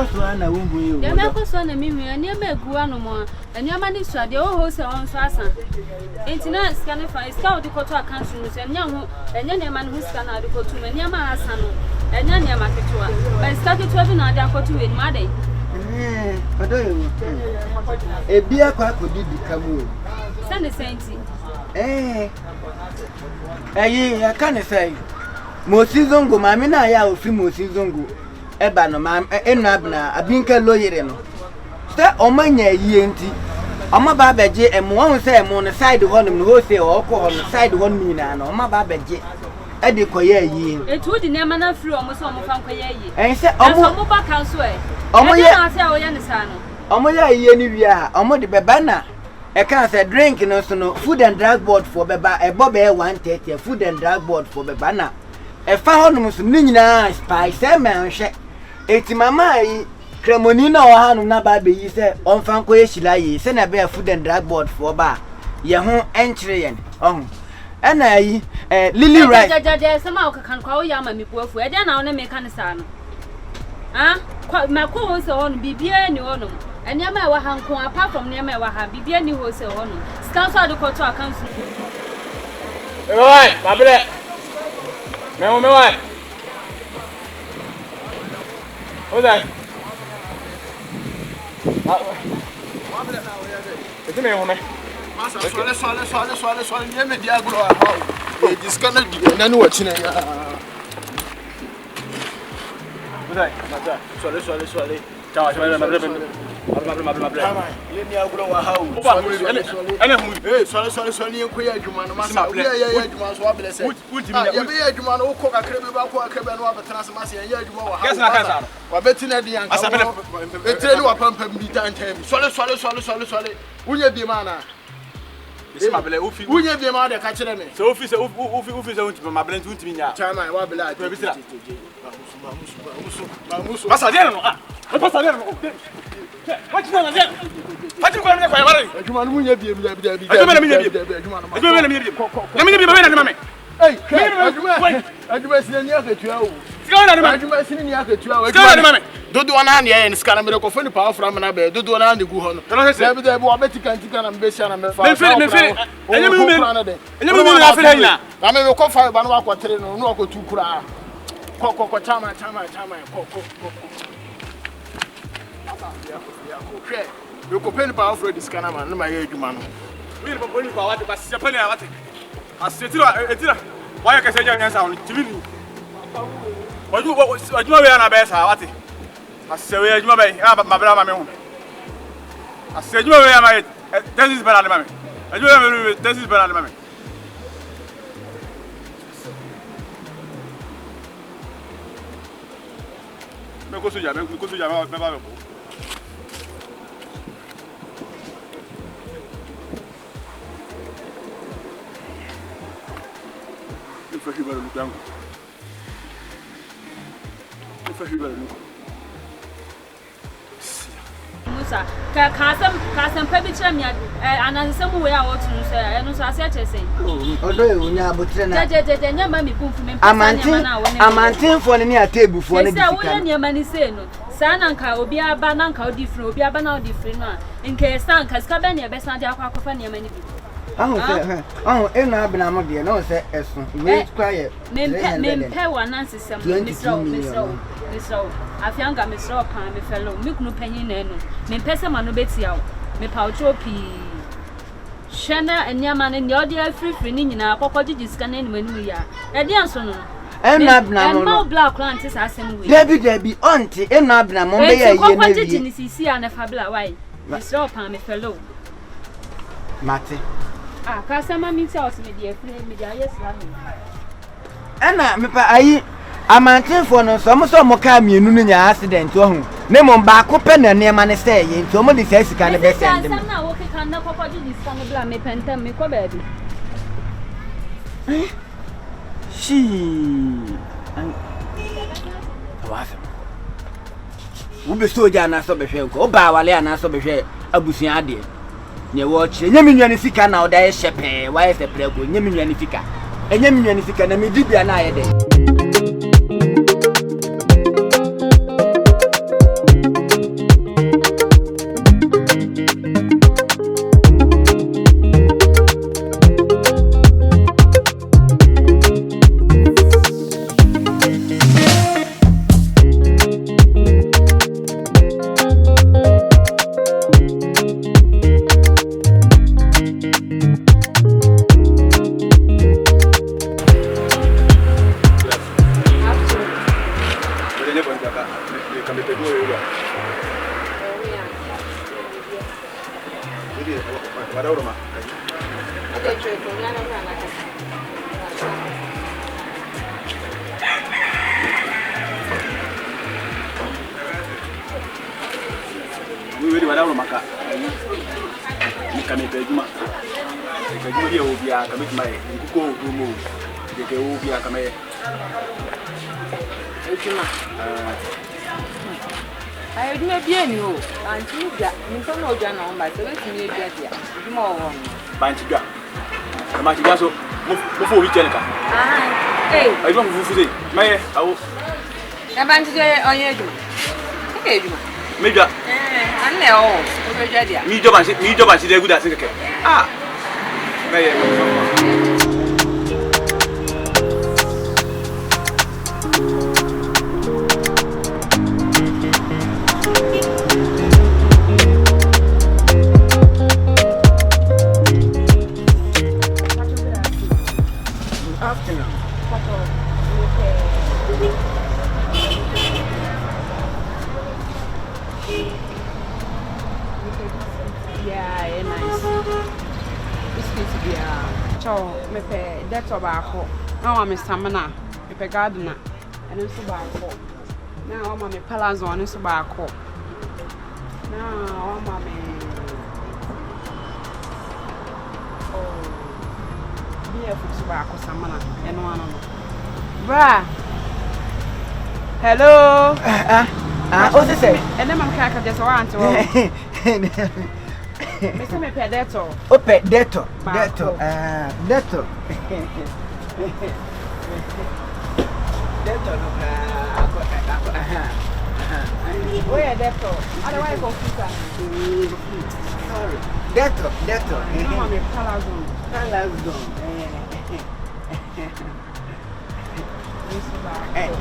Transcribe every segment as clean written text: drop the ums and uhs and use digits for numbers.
akoswa na wumbu yo. Ya me akoswa na mihu ya ne magu anomo. Eni amani swade o ho se on so asa. Entina scan fa iska odi koto account no se nya ho enya ne ma ne ho scan na odi koto enya ma asa no. Enya ne ma ketewa. Ba iska ketewa bi na adi akoto we ma dai. Odoyo. Ebi akwa akodi dikamu. Send senti. Ayi Akan say. Mosizongo mami na ya ofi Mosizongo. Eba no mam enu abna abinka loyere no. Se omanya yie nti. Oma ba beje emo won say emo no side honum no ho say okọ ho no side honum nyina no oma ba beje. E de koye yie. Etu di nema na free omo so omo fa koye yie. En se omo ba kan so e. Omo ye na say oye ne sa no. Omo ya yie ni wi a omo de beba na e kan say drink no so no food and drug board for beba e bob e 130 food and drug board for beba na e fa honum so ni nyina spice e man hwe eti mama yi kremoni na o hanu na ba be yi se on fan ko yeshila yi se na be food and drug board for ba ye ho enchire yen ohun e na yi lily rice jaja se ma o kan kwa o ya ma mi buafu e de na o ne me kan sa no kwa ma ko ho se on bibia ni ono Anyama wa hanko apart from nyama wa ha bibia ni ho se ho no scan so adekoto account Oi babele me wai Odai babele na o ya de Eti me ho me Masa swale nyeme dia agro ha e disconnect di na ni wa chine ya Odai mata swale Ciao, swale Let me agro wa ha Ana hu swale yenkoya adwuma no masa ya adwuma so abele se ya be adwuma no ko kakre be ba ko akebe no abetena se masa ya adwuma wa ha Yes na kansa wa betina di yanka etre ni wa pampam bi tantem swale unya bi mana Isi mabele ufi unya bi ma de ka kire me se ufi se unti mabele unti nya chama wa bele ati bisira Passa dentro não passa dentro Vai te dando dentro Vai te com a minha coisa vai Aduma não munha bi Aduma na minha bi Aduma na minha bi Na minha bi vai na mame Ei Aduma sinani aketua o Sika na mame Aduma sinani aketua o Sika na mame Dodo wana na ye sika na me ko foni power from na be dodo wana de gu ho no Na bi de bo abetika ntika na mbe sia na me fa Me feel enye me na feel hina Na me ko fa ba no akotere no no akotu kura Ko chama Okay. You go pay power for this kind man, no my adwuma no. We no pay power what pass pay na what. Etira. Why ka say jan sa on TV ni. Adwuma we na be sa what. Ase we adwuma be, ma bra ma me ho. Ase adwuma we ma this is bad ma me. Adwuma we this is bad ma me. Me ko suja me ba me ko. Musa ka pa bi kire me anansem we a wotunu so e no so ase ache sei Odoyo unya abotire na je nya ma mi kumfu me pesa nya na woni amantin fo ne ne atebu fo ne bisa wo nya ma ni sei no sa na nka obi aba na nka odi firi obi aba na odi firi no nke sa nka ska be ne be san de akwakofa ne ma ni bi enu abena mo de no se esu we kwaye me wa nansesem misro Afiaga misro pan me fellow me kunu panyin na enu me pese ma no betia wo me paucho pi shena enyama ne ne odi afrifri ni nyina akokogigi sika na enu manu ya e de anso no enu abena mo no black plant is asem we Debi onti enu abena mo be ya ye na wi akokogigi ni sisi ya na fabla why misro pan me fellow mate kasama mi tell us me dey free me dey yes la me ana me pa ayi amantin fo no so mo ka mienu no nya accident ohun ne mo ba ko pe na ne ma ne say ye nti o mo di say sika ne be send me na wo ke kan na kokodi di sika no bla me pentem me ko ba bi she wasa wo be soja na so be hwe ko o ba wale ana so be hwe abusuan ade nye watch nyemi nwane fika na oda ye shepe wa ye seprego nyemi nwane fika enyemi nwane fika na me dibia na ye de Madam. We really Madam Maka. You can make a juma. If a juma will be a commit my go move. They will be a commit. I would not be any hope. And you got me from no journal by the way to me get here. More Bantiga. The Matigaso before we tell her. Hey, I don't know who may I will. A Bantiga on your do. Okay, Maybe and now, me job and see good at it. Ah, yeah, nice. This needs to be a chow, me pay debt of our home. Now I'm a stamina, me pay gardener, and it's about home. Now I'm a palazzo, and it's about home. Now I'm a beer for tobacco, Samana, and one of them. Bra, hello. What's it say? And then I'm cracker just want to. Mr. Me pay deto. Ope deto. Deto. Deto. Deto. Where deto? Otherwise, computer. Sorry. Deto. Deto. No, I'm a palazzo. Palazzo.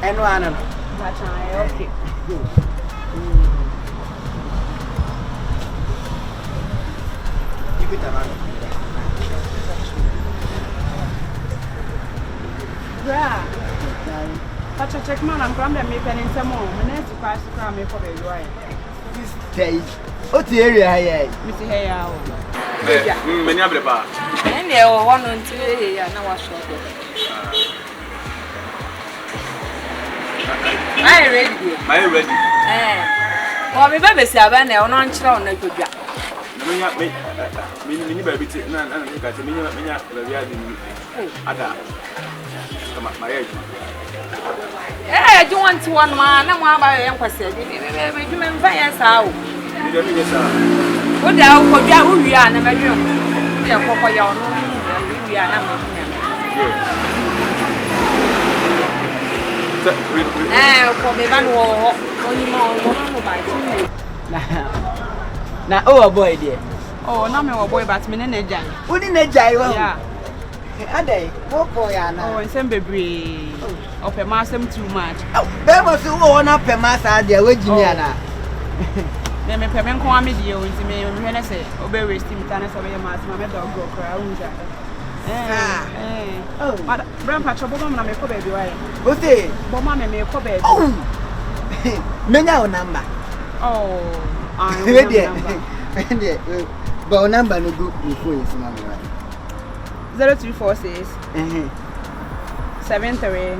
And one. Okay. Bra. Pacha check man, I'm going to make an intermo. My next pass to come for the right. This day. What area here? Mr. Hayo. many of the bar. And there were 1 and 2 here, and I was short. I ready. My ready. Well, my baby said, I know on children. Mini baby, and I got a million Ada. Come up my age. I don't want to one man, I'm one by young person. You may buy us out. You don't mean, sir. What the hell could you are never do? We are for your own. We are not. For me, one war, only more by 2. Now, oh boy, dear. Oh, no, my boy, but me, Neja. Who didn't gyro? Yeah. Are they? What boy, oh, and some baby. Of a massam too much. There was one up a mass idea with Juliana. Then my parent call me dear into me when I say, obey wasting tennis of your mass, my dog go cry. Oh, Grandpa Trouble, I'm a co baby. What's it? But mamma may co baby. Oh, Menya number. Oh, I'm ready. But number no good before you see my 0246 73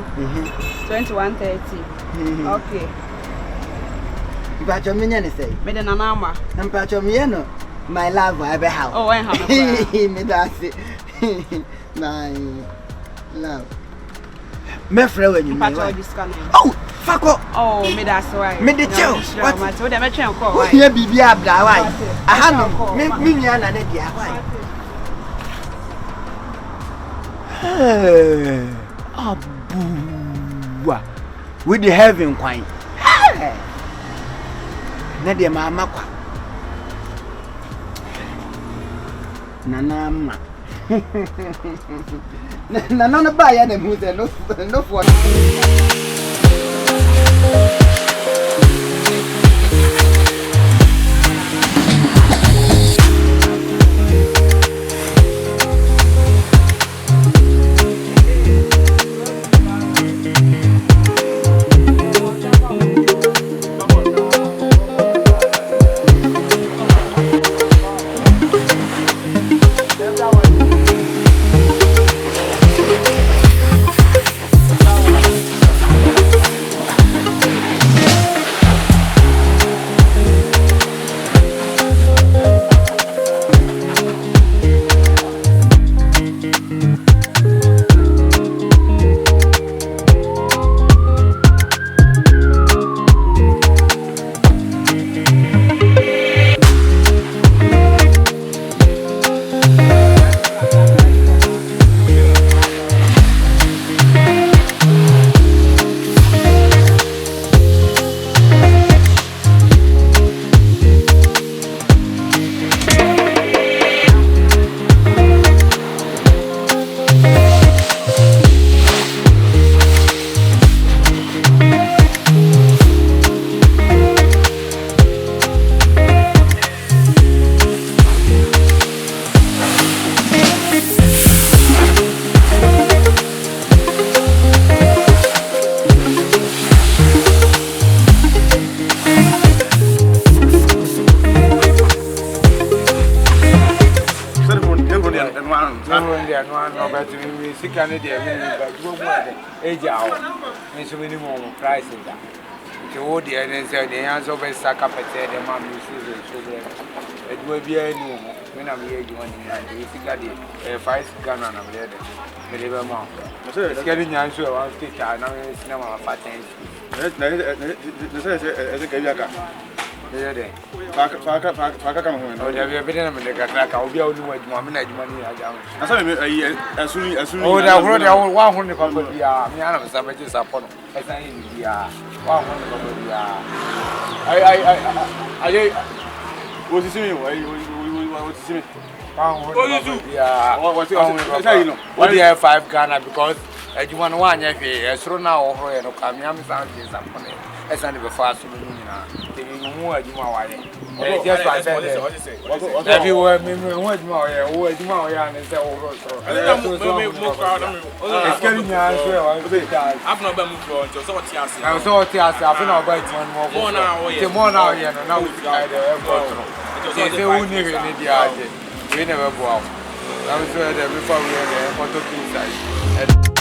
2130. Okay. But your minion say, Made an number. And Pacho Miano, my love, I be how. Oh, I have me that's it. My love. Me friend when you oh, fuck up. Oh, me that's why. Me the chill. What? What am I trying to call? Here be abla why? I have me na na dia why? Abuwa. With the heaven quine. Na dia mama kwa. Nana. Na no buy ya dem who say no for dear, no better me, sick and dear, but go more age out. And so many more prices. The old dear and said the answer of a sack up at the mom uses children. It will be a new when I'm here, you want to 5 gun on a letter. Believe mom. It's getting answer one stick. I know it's never a fat thing. As a Afiaga. Faka come home. Oh, have you been in the crack? I'll be only with 1 minute money. As soon as oh, that wrote down 100 company. Me, I have some edges upon it. As I in the 100 company. I was to see me. What to see me? What do you have 5 Ghana because you want one if throw now over and come. I'm something. As I never fast to more. Just like that. Everywhere, what more, and it's all. It's getting I've not been moved on to so much. I saw it. I've been about one more now. Now we never go out. I was there before we had a photo inside.